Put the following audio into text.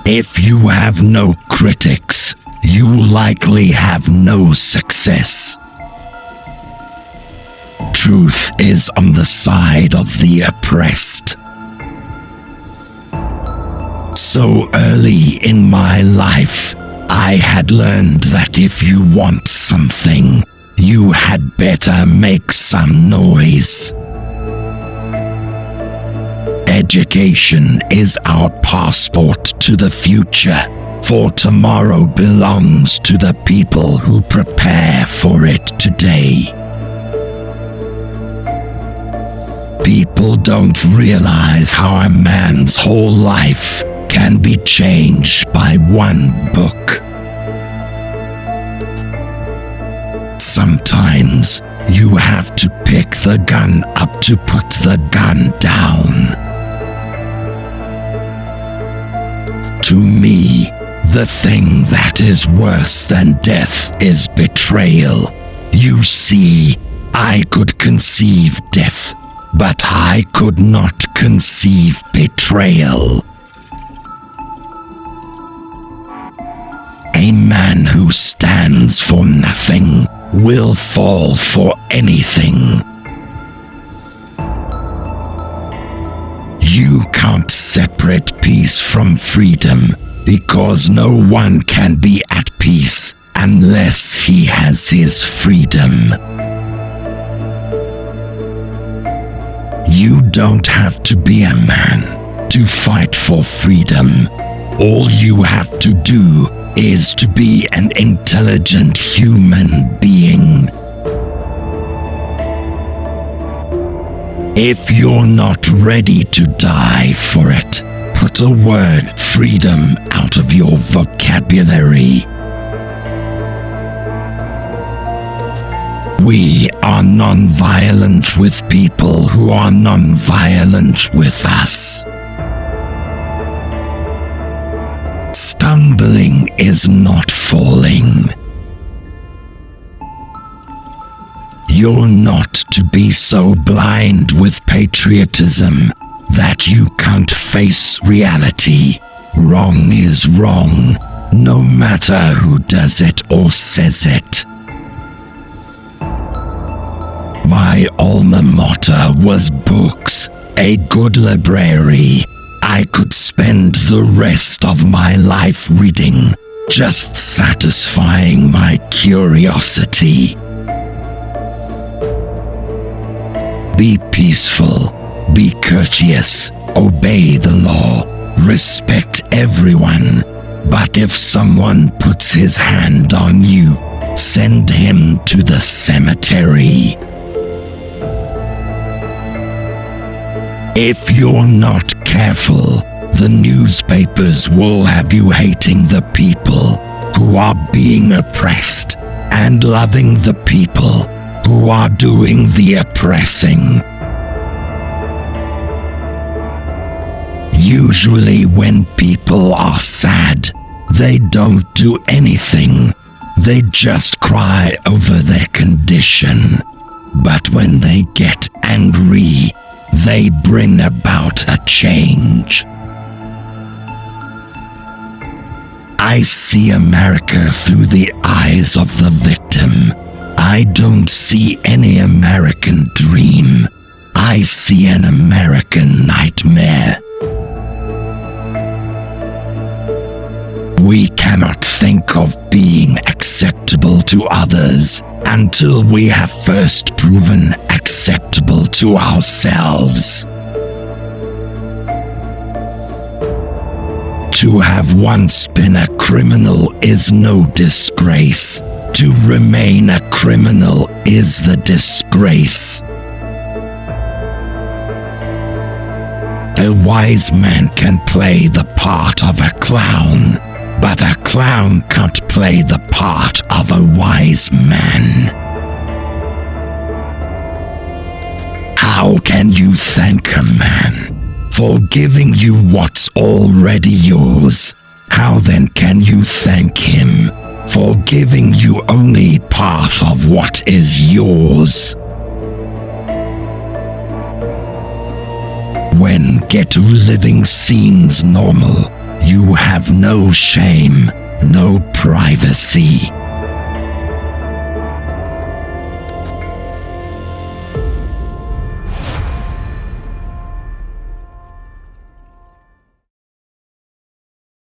If you have no critics, you likely have no success. Truth is on the side of the oppressed. So early in my life, I had learned that if you want something, you had better make some noise. Education is our passport to the future, for tomorrow belongs to the people who prepare for it today. People don't realize how a man's whole life can be changed by one book. Sometimes you have to pick the gun up to put the gun down. To me, the thing that is worse than death is betrayal. You see, I could conceive death, but I could not conceive betrayal. A man who stands for nothing will fall for anything. You can't separate peace from freedom, because no one can be at peace unless he has his freedom. You don't have to be a man to fight for freedom. All you have to do is to be an intelligent human being. If you're not ready to die for it, put the word freedom out of your vocabulary. We are non-violent with people who are non-violent with us. Stumbling is not falling. You're not to be so blind with patriotism that you can't face reality. Wrong is wrong, no matter who does it or says it. My alma mater was books, a good library. I could spend the rest of my life reading, just satisfying my curiosity. Be peaceful, be courteous, obey the law, respect everyone. But if someone puts his hand on you, send him to the cemetery. If you're not careful, the newspapers will have you hating the people who are being oppressed and loving the people who are doing the oppressing. Usually when people are sad, they don't do anything. They just cry over their condition. But when they get angry, they bring about a change. I see America through the eyes of the victim. I don't see any American dream. I see an American nightmare. We cannot think of being acceptable to others until we have first proven acceptable to ourselves. To have once been a criminal is no disgrace. To remain a criminal is the disgrace. A wise man can play the part of a clown, but a clown can't play the part of a wise man. How can you thank a man for giving you what's already yours? How then can you thank him for giving you only part of what is yours? When get living seems normal, You have no shame, no privacy.